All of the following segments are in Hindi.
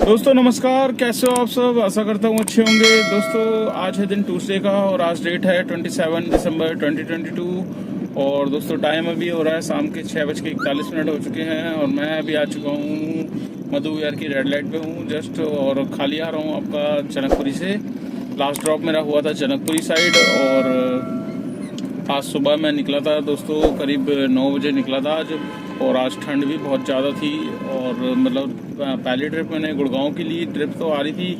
दोस्तों नमस्कार, कैसे हो आप सब। आशा करता हूँ अच्छे होंगे। दोस्तों आज है दिन ट्यूसडे का और आज डेट है 27 दिसंबर 2022 और दोस्तों टाइम अभी हो रहा है शाम के 6:41 हो चुके हैं और मैं अभी आ चुका हूँ मधु विहार की रेड लाइट पे हूँ जस्ट और खाली आ रहा हूँ आपका जनकपुरी से। लास्ट ड्रॉप मेरा हुआ था जनकपुरी साइड और आज सुबह मैं निकला था दोस्तों, करीब 9 बजे निकला था आज। और आज ठंड भी बहुत ज़्यादा थी और मतलब पहली ट्रिप मैंने गुड़गांव के लिए ट्रिप तो आ रही थी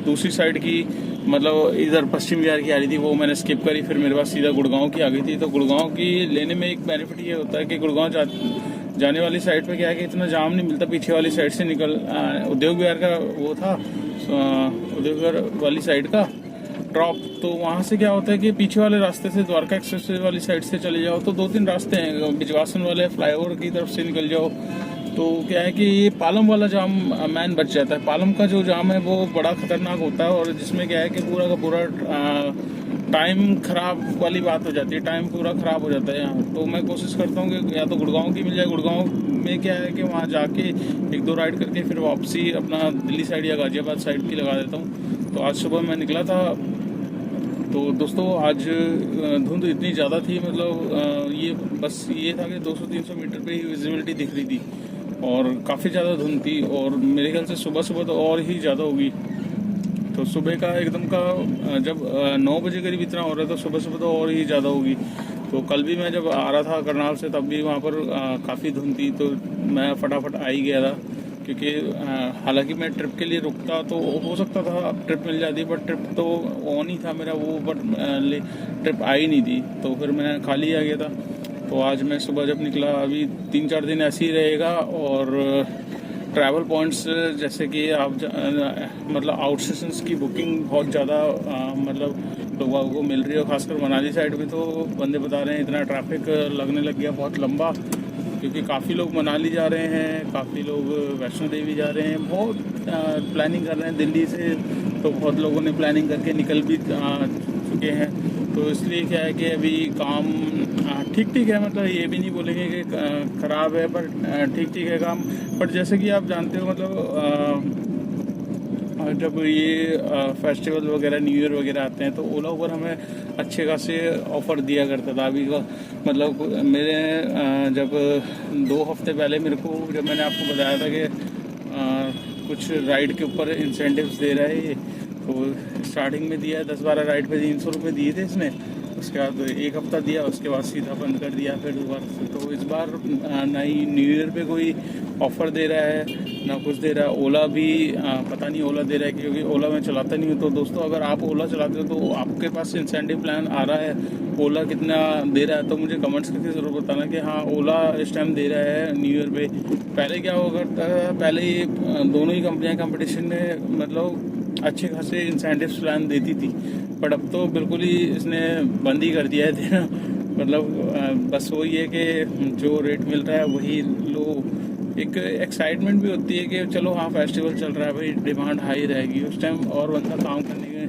दूसरी साइड की, मतलब इधर पश्चिम बिहार की आ रही थी, वो मैंने स्किप करी। फिर मेरे पास सीधा गुड़गांव की आ गई थी। तो गुड़गांव की लेने में एक बेनिफिट ये होता है कि गुड़गांव जाने वाली साइड पे क्या है कि इतना जाम नहीं मिलता। पीछे वाली साइड से निकल उद्योग विहार का वो था, उद्योग विहार वाली साइड का ड्रॉप, तो वहाँ से क्या होता है कि पीछे वाले रास्ते से द्वारका एक्सप्रेस वाली साइड से चले जाओ तो 2-3 रास्ते हैं। बिजवासन वाले फ्लाईओवर की तरफ से निकल जाओ तो क्या है कि ये पालम वाला जाम मैन बच जाता है। पालम का जो जाम है वो बड़ा खतरनाक होता है और जिसमें क्या है कि पूरा का पूरा टाइम खराब वाली बात हो जाती है, टाइम पूरा खराब हो जाता है यहाँ। तो मैं कोशिश करता हूँ कि या तो गुड़गांव की मिल जाए। गुड़गांव में क्या है कि वहाँ जाके 1-2 राइड करके फिर वापसी अपना दिल्ली साइड या गाजियाबाद साइड की लगा देता हूँ। तो आज सुबह मैं निकला था। तो दोस्तों आज धुंध इतनी ज़्यादा थी, मतलब ये बस ये था कि 200-300 मीटर पे ही विजिबिलिटी दिख रही थी और काफ़ी ज़्यादा धुंध थी और मेरे ख्याल से सुबह सुबह तो और ही ज़्यादा होगी। तो सुबह का एकदम का जब 9 बजे करीब इतना हो रहा था, सुबह सुबह तो और ही ज़्यादा होगी। तो कल भी मैं जब आ रहा था करनाल से तब भी वहाँ पर काफ़ी धुंध थी, तो मैं फटाफट आ ही गया था क्योंकि हालांकि मैं ट्रिप के लिए रुकता तो हो सकता था अब ट्रिप मिल जाती, बट ट्रिप तो ऑन ही था मेरा वो, बट ट्रिप आई नहीं थी तो फिर मैं खाली आ गया था। तो आज मैं सुबह जब निकला, अभी 3-4 दिन ऐसे ही रहेगा और ट्रैवल पॉइंट्स जैसे कि आप मतलब आउट स्टेशंस की बुकिंग बहुत ज़्यादा मतलब लोगों को मिल रही है। खासकर मनाली साइड में तो बंदे बता रहे हैं इतना ट्रैफिक लगने लग गया बहुत लंबा, क्योंकि काफ़ी लोग मनाली जा रहे हैं, काफ़ी लोग वैष्णो देवी जा रहे हैं, बहुत प्लानिंग कर रहे हैं दिल्ली से। तो बहुत लोगों ने प्लानिंग करके निकल भी चुके हैं। तो इसलिए क्या है कि अभी काम ठीक ठीक है, मतलब ये भी नहीं बोलेंगे कि ख़राब है, पर ठीक ठीक है काम। बट जैसे कि आप जानते हो मतलब जब ये फेस्टिवल वगैरह न्यू ईयर वगैरह आते हैं तो ओला ऊबर हमें अच्छे खासे ऑफ़र दिया करता था। अभी का मतलब मेरे जब 2 हफ्ते पहले मेरे को, जब मैंने आपको बताया था कि कुछ राइड के ऊपर इंसेंटिव्स दे रहा है ये, तो स्टार्टिंग में दिया 10-12 राइड पे 300 रुपये दिए थे इसने। उसके बाद 1 हफ्ता दिया, उसके बाद सीधा बंद कर दिया फिर दोबारा से। तो इस बार ना ही न्यू ईयर पे कोई ऑफ़र दे रहा है ना कुछ दे रहा है। ओला भी पता नहीं ओला दे रहा है, क्योंकि ओला मैं चलाता नहीं हूँ। तो दोस्तों अगर आप ओला चलाते हो तो आपके पास इंसेंटिव प्लान आ रहा है, ओला कितना दे रहा है, तो मुझे कमेंट्स करके ज़रूर बताना कि हाँ ओला इस टाइम दे रहा है न्यू ईयर पे। पहले क्या हुआ करता था, पहले ये दोनों ही कंपनियाँ कंपटीशन में मतलब अच्छे खासे इंसेंटिव प्लान देती थी, बट अब तो बिल्कुल ही इसने बंद ही कर दिया है देना। मतलब बस वही है कि जो रेट मिल रहा है वही लो। एक एक्साइटमेंट भी होती है कि चलो हाँ फेस्टिवल चल रहा है भाई, डिमांड हाई रहेगी उस टाइम और बंदा काम करने में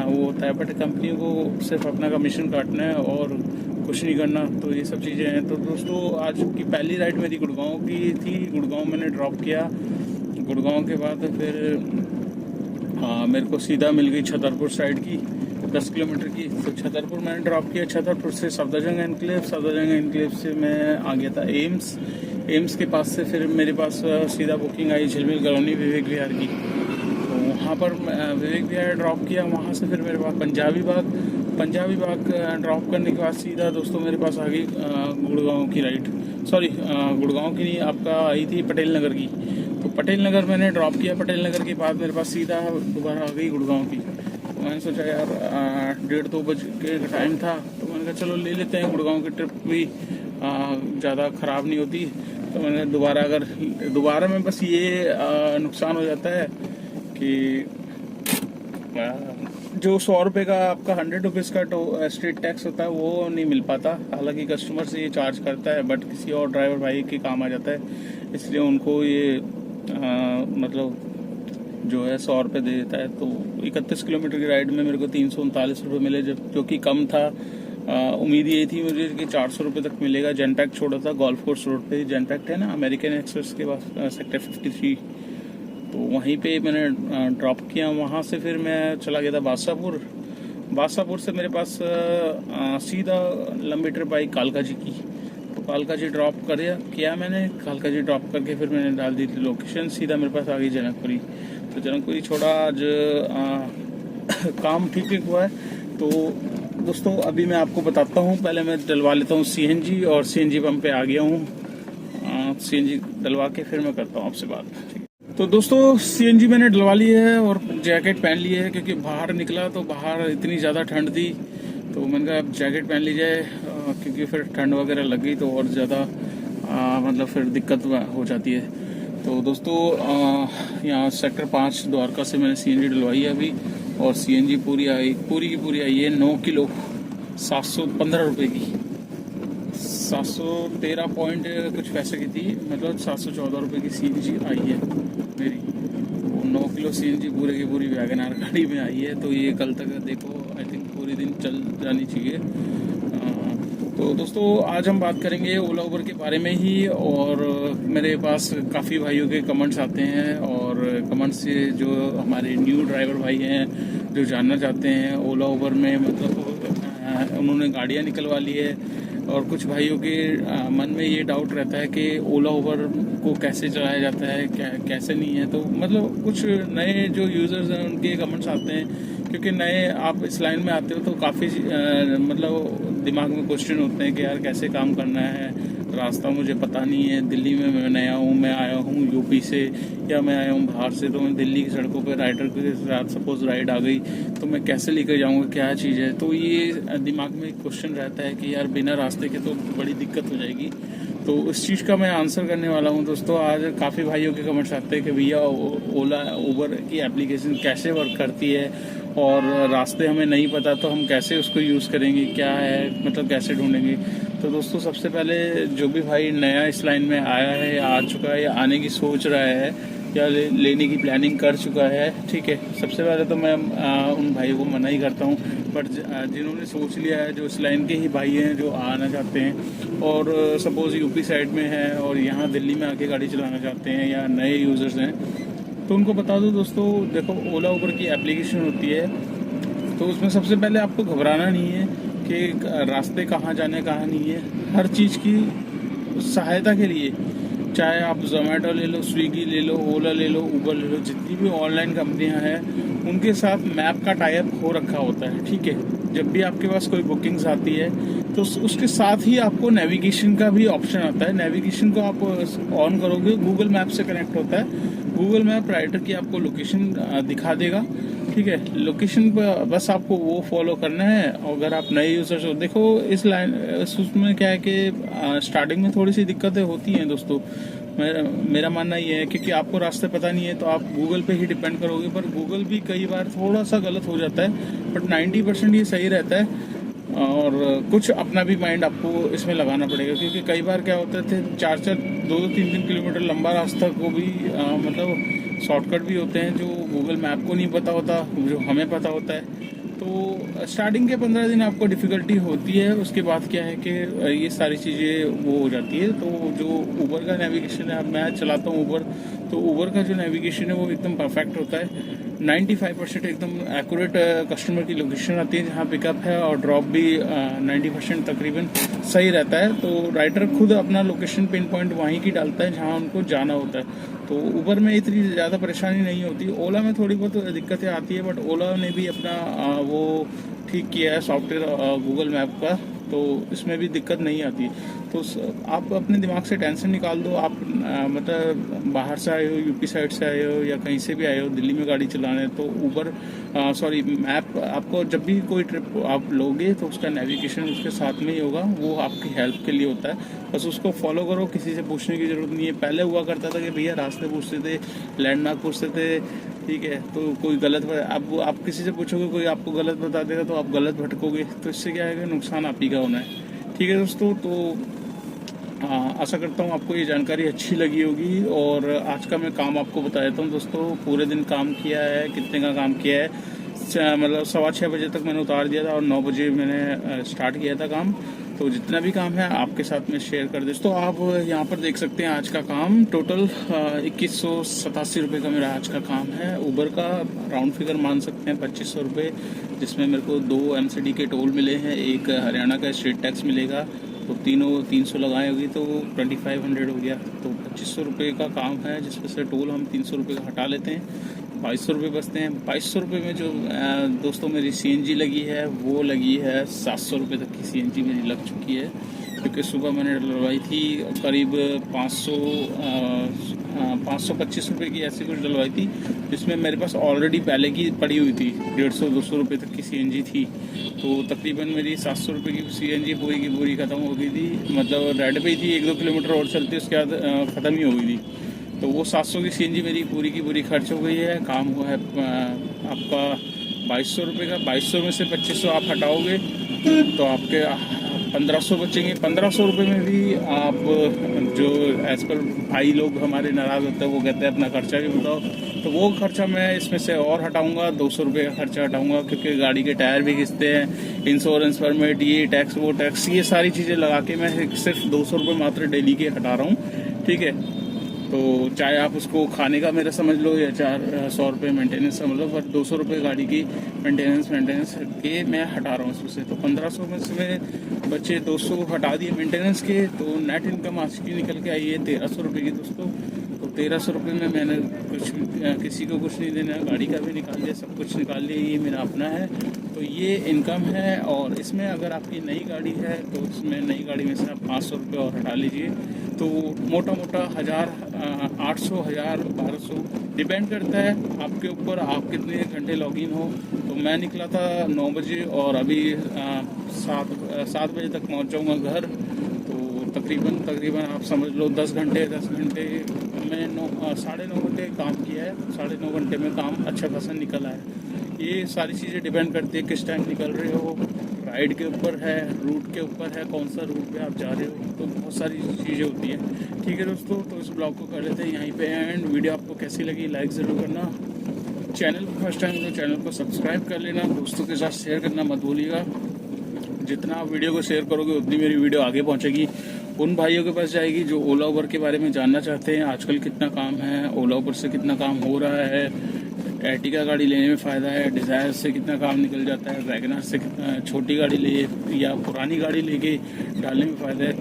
वो होता है। बट कंपनी को सिर्फ अपना कमीशन काटना है और कुछ नहीं करना। तो ये सब चीज़ें हैं। तो दोस्तों आज की पहली राइड मेरी गुड़गांव की थी। गुड़गांव मैंने ड्रॉप किया। गुड़गांव के बाद फिर मेरे को सीधा मिल गई छतरपुर साइड की 10 किलोमीटर की। तो छतरपुर मैंने ड्रॉप किया। छतरपुर से सफदरजंग एनक्लेव, सफदरजंग एनक्लेव से मैं आ गया था एम्स के पास से फिर मेरे पास सीधा बुकिंग आई झिलमिल कॉलोनी विवेक विहार की। तो वहाँ पर विवेक विहार ड्रॉप किया। वहाँ से फिर मेरे पास पंजाबी बाग ड्रॉप करने के बाद सीधा दोस्तों मेरे पास आ गई गुड़गांव की राइड, सॉरी गुड़गांव की नहीं, आपका आई थी पटेल नगर की। तो पटेल नगर मैंने ड्रॉप किया। पटेल नगर के बाद मेरे पास सीधा दोबारा आ गई गुड़गांव की। तो मैंने सोचा यार 1:30-2 बजे का टाइम था, तो मैंने कहा चलो ले लेते हैं, गुड़गांव की ट्रिप भी ज़्यादा ख़राब नहीं होती। तो मैंने दोबारा में बस ये नुकसान हो जाता है कि जो 100 रुपये का आपका 100 रुपीज़ का स्ट्रीट टैक्स होता है वो नहीं मिल पाता। हालांकि कस्टमर से ये चार्ज करता है, बट किसी और ड्राइवर भाई के काम आ जाता है, इसलिए उनको ये मतलब जो है 100 रुपये दे देता है। तो 31 किलोमीटर की राइड में मेरे को 339 रुपये मिले, जो कि कम था। उम्मीद ये थी मुझे कि 400 रुपये तक मिलेगा। जनपैक्ट छोड़ा था गोल्फ कोर्स रोड पे, जनपैक्ट है ना अमेरिकन एक्सप्रेस के पास, सेक्टर 53 तो वहीं पे मैंने ड्रॉप किया। वहाँ से फिर मैं चला गया था बादशाहपुर से मेरे पास सीधा लंबी ट्रिप आई कालका जी की। तो कालका जी ड्रॉप किया मैंने। कालका जी ड्रॉप करके फिर मैंने डाल दी थी लोकेशन, सीधा मेरे पास आ गई जनकपुरी। तो जनकपुरी छोड़ा आज काम ठीक ठीक हुआ है। तो दोस्तों अभी मैं आपको बताता हूँ, पहले मैं डलवा लेता हूँ सीएनजी, और सीएनजी पंप पे आ गया हूँ। सीएनजी डलवा के फिर मैं करता हूँ आपसे बात। तो दोस्तों सीएनजी मैंने डलवा ली है और जैकेट पहन ली है, क्योंकि बाहर निकला तो बाहर इतनी ज़्यादा ठंड थी। तो मैंने कहा अब जैकेट पहन ली जाए, क्योंकि फिर ठंड वगैरह लग गई तो और ज़्यादा मतलब फिर दिक्कत हो जाती है। तो दोस्तों यहाँ सेक्टर 5 द्वारका से मैंने सीएनजी डलवाई है अभी, और सीएनजी पूरी की पूरी आई है 9 किलो 715 रुपये की, 713 पॉइंट कुछ पैसे की थी, मतलब 714 रुपये की सीएनजी आई है मेरी। वो 9 किलो सीएनजी पूरे की पूरी वैगनआर गाड़ी में आई है। तो ये कल तक देखो आई थिंक पूरी दिन चल जानी चाहिए। तो दोस्तों आज हम बात करेंगे ओला उबर के बारे में ही, और मेरे पास काफ़ी भाइयों के कमेंट्स आते हैं, और कमेंट्स से जो हमारे न्यू ड्राइवर भाई हैं जो जानना चाहते हैं ओला उबर में, मतलब उन्होंने गाड़ियाँ निकलवा ली है, और कुछ भाइयों के मन में ये डाउट रहता है कि ओला उबर को कैसे चलाया जाता है, कैसे नहीं है। तो मतलब कुछ नए जो यूज़र्स हैं उनके कमेंट्स आते हैं, क्योंकि नए आप इस लाइन में आते हो तो काफ़ी मतलब दिमाग में क्वेश्चन होते हैं कि यार कैसे काम करना है, रास्ता मुझे पता नहीं है, दिल्ली में मैं नया हूँ, मैं आया हूँ यूपी से या मैं आया हूँ बाहर से, तो मैं दिल्ली की सड़कों पर राइडर के साथ सपोज राइड आ गई तो मैं कैसे लेकर जाऊँगा, क्या चीज़ है। तो ये दिमाग में क्वेश्चन रहता है कि यार बिना रास्ते के तो बड़ी दिक्कत हो जाएगी। तो इस चीज़ का मैं आंसर करने वाला हूँ दोस्तों। आज काफ़ी भाइयों के कमेंट्स आते हैं कि भैया ओला उबर की एप्लीकेशन कैसे वर्क करती है, और रास्ते हमें नहीं पता तो हम कैसे उसको यूज़ करेंगे, क्या है मतलब कैसे ढूंढेंगे। तो दोस्तों सबसे पहले जो भी भाई नया इस लाइन में आया है, आ चुका है या आने की सोच रहा है, या लेने की प्लानिंग कर चुका है, ठीक है, सबसे पहले तो मैं उन भाइयों को मना ही करता हूँ। बट जिन्होंने सोच लिया है, जो इस लाइन के ही भाई हैं जो आना चाहते हैं, और सपोज़ यूपी साइड में है और यहाँ दिल्ली में आके गाड़ी चलाना चाहते हैं, या नए यूज़र्स हैं, तो उनको बता दो दोस्तों, देखो ओला उबर की एप्लीकेशन होती है, तो उसमें सबसे पहले आपको घबराना नहीं है कि रास्ते कहाँ जाने कहाँ नहीं है। हर चीज़ की सहायता के लिए, चाहे आप जोमेटो ले लो, स्विगी ले लो, ओला ले लो, उबर ले लो, जितनी भी ऑनलाइन कंपनियां हैं उनके साथ मैप का टाई अप हो रखा होता है, ठीक है। जब भी आपके पास कोई बुकिंग्स आती है तो उसके साथ ही आपको नेविगेशन का भी ऑप्शन आता है। नेविगेशन को आप ऑन करोगे, गूगल मैप से कनेक्ट होता है, गूगल मैप राइडर की आपको लोकेशन दिखा देगा, ठीक है। लोकेशन पर बस आपको वो फॉलो करना है। अगर आप नए यूजर्स हो, देखो इस लाइन उसमें क्या है कि स्टार्टिंग में थोड़ी सी दिक्कतें होती हैं दोस्तों। मेरा मानना ये है, क्योंकि आपको रास्ते पता नहीं है तो आप गूगल पे ही डिपेंड करोगे, पर गूगल भी कई बार थोड़ा सा गलत हो जाता है, बट 90% ये सही रहता है। और कुछ अपना भी माइंड आपको इसमें लगाना पड़ेगा, क्योंकि कई बार क्या होता है 4-3 किलोमीटर लंबा रास्ता को भी मतलब शॉर्टकट भी होते हैं जो गूगल मैप को नहीं पता होता, जो हमें पता होता है। तो स्टार्टिंग के 15 दिन आपको डिफ़िकल्टी होती है, उसके बाद क्या है कि ये सारी चीज़ें वो हो जाती है। तो जो उबर का नेविगेशन है, अब मैं चलाता हूँ उबर, तो उबर का जो नेविगेशन है वो एकदम परफेक्ट होता है। 95% एकदम एक्यूरेट कस्टमर की लोकेशन आती है जहाँ पिकअप है, और ड्रॉप भी 90% तकरीबन सही रहता है। तो राइडर खुद अपना लोकेशन पिन पॉइंट वहीं की डालता है जहाँ उनको जाना होता है। तो उबर में इतनी ज़्यादा परेशानी नहीं होती। ओला में थोड़ी बहुत दिक्कतें आती है, बट ओला ने भी अपना वो ठीक किया है सॉफ्टवेयर गूगल मैप का, तो इसमें भी दिक्कत नहीं आती। तो आप अपने दिमाग से टेंशन निकाल दो। आप मतलब बाहर से आए हो, यूपी साइड से आए हो, या कहीं से भी आए हो, दिल्ली में गाड़ी चलाने, तो उबर मैप आपको जब भी कोई ट्रिप आप लोगे तो उसका नेविगेशन उसके साथ में ही होगा, वो आपकी हेल्प के लिए होता है। बस उसको फॉलो करो, किसी से पूछने की ज़रूरत नहीं है। पहले हुआ करता था कि भैया रास्ते पूछते थे, लैंडमार्क पूछते थे, ठीक है, तो कोई गलत आप किसी से पूछोगे, कोई आपको गलत बता देगा तो आप गलत भटकोगे, तो इससे क्या है कि नुकसान आप ही का होना है, ठीक है दोस्तों। तो आशा करता हूँ आपको ये जानकारी अच्छी लगी होगी, और आज का मैं काम आपको बता देता हूँ दोस्तों। पूरे दिन काम किया है, कितने का काम किया है, मतलब 6:15 बजे तक मैंने उतार दिया था, और 9 बजे मैंने स्टार्ट किया था काम। तो जितना भी काम है आपके साथ में शेयर कर दे। तो आप यहाँ पर देख सकते हैं आज का काम टोटल 2187 रुपये का मेरा आज का काम है। उबर का राउंड फिगर मान सकते हैं 2500 रुपये, जिसमें मेरे को 2 MCD के टोल मिले हैं, एक हरियाणा का स्टेट टैक्स मिलेगा, तो तीनों 300 लगाए होगी तो 2500 हो गया। तो 2500 रुपये का काम है, जिसमें से टोल हम 300 रुपये का हटा लेते हैं, 2200 रुपये बचते हैं। 2200 रुपये में जो दोस्तों मेरी CNG लगी है वो लगी है 700 रुपये तक की CNG मेरी लग चुकी है, क्योंकि सुबह मैंने डलवाई थी करीब 525 रुपये की ऐसी कुछ डलवाई थी, जिसमें मेरे पास ऑलरेडी पहले की पड़ी हुई थी 150-200 रुपये तक की CNG थी। तो तकरीबन मेरी 700 रुपये की CNG पूरी की पूरी ख़त्म हो गई थी, मतलब रेड पे ही थी, 1-2 किलोमीटर और चलती उसके बाद ख़त्म ही हो गई थी। तो वो 700 की CNG मेरी पूरी की पूरी खर्च हो गई है। काम हुआ है आपका 2200 रुपये का। 2200 में से 2500 आप हटाओगे तो आपके 1500 बचेंगे। 1500 रुपये में भी आप जो एज पर भाई लोग हमारे नाराज़ होते हैं, वो कहते हैं अपना खर्चा भी बताओ, तो वो खर्चा मैं इसमें से और हटाऊंगा, 200 रुपये का खर्चा हटाऊंगा, क्योंकि गाड़ी के टायर भी घिसते हैं, इंश्योरेंस परमिट, ये टैक्स वो टैक्स, ये सारी चीज़ें लगा के मैं सिर्फ 200 रुपये मात्र डेली के हटा रहा हूँ। ठीक है, तो चाहे आप उसको खाने का मेरा समझ लो या 400 रुपये मेंटेनेंस समझ लो, पर 200 रुपये गाड़ी की मेंटेनेंस के मैं हटा रहा हूँ उसमें से। तो 1500 में से बच्चे 200 हटा दिए मेंटेनेंस के, तो नेट इनकम आज की निकल के आई है 1300 रुपये की दोस्तों। तो 1300 रुपये में मैंने कुछ किसी को कुछ नहीं देना, गाड़ी का भी निकाल लिया, सब कुछ निकाल लिया, ये मेरा अपना है। तो ये इनकम है। और इसमें अगर आपकी नई गाड़ी है तो उसमें नई गाड़ी में से आप 500 रुपये और हटा लीजिए, तो मोटा मोटा 1000, 800, 1000, 1200 डिपेंड करता है आपके ऊपर, आप कितने घंटे लॉगिन हो। तो मैं निकला था 9 बजे और अभी 7 बजे तक पहुंच जाऊंगा घर। तो तकरीबन आप समझ लो 10 घंटे में 9.5 घंटे काम किया है। 9.5 घंटे में काम अच्छा खासा निकला है। ये सारी चीज़ें डिपेंड करती है किस टाइम निकल रहे हो, राइड के ऊपर है, रूट के ऊपर है, कौन सा रूट पे आप जा रहे हो, तो बहुत सारी चीज़ें होती हैं। ठीक है दोस्तों, तो इस ब्लॉग को कर लेते हैं यहीं पे एंड। वीडियो आपको कैसी लगी लाइक ज़रूर करना, चैनल को फर्स्ट टाइम तो चैनल को सब्सक्राइब कर लेना, दोस्तों के साथ शेयर करना मत भूलिएगा। जितना आप वीडियो को शेयर करोगे उतनी मेरी वीडियो आगे पहुँचेगी, उन भाइयों के पास जाएगी जो ओला उबर के बारे में जानना चाहते हैं, आजकल कितना काम है, ओला उबर से कितना काम हो रहा है, एर्टिगा गाड़ी लेने में फ़ायदा है, डिज़ायर से कितना काम निकल जाता है, वैगनर से कितना, छोटी गाड़ी ले या पुरानी गाड़ी लेके डालने में फ़ायदा है,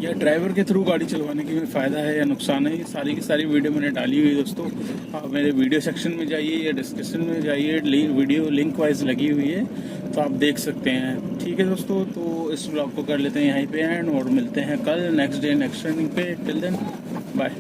या ड्राइवर के थ्रू गाड़ी चलवाने की में फ़ायदा है या नुकसान है। ये सारी की सारी वीडियो मैंने डाली हुई है दोस्तों। आप मेरे वीडियो सेक्शन में जाइए या डिस्क्रिप्शन में जाइए, वीडियो लिंक वाइज लगी हुई है, तो आप देख सकते हैं। ठीक है दोस्तों, तो इस ब्लॉग को कर लेते हैं यहीं पे एंड, और मिलते हैं कल नेक्स्ट डे नेक्स्ट रनिंग पे। Till then bye.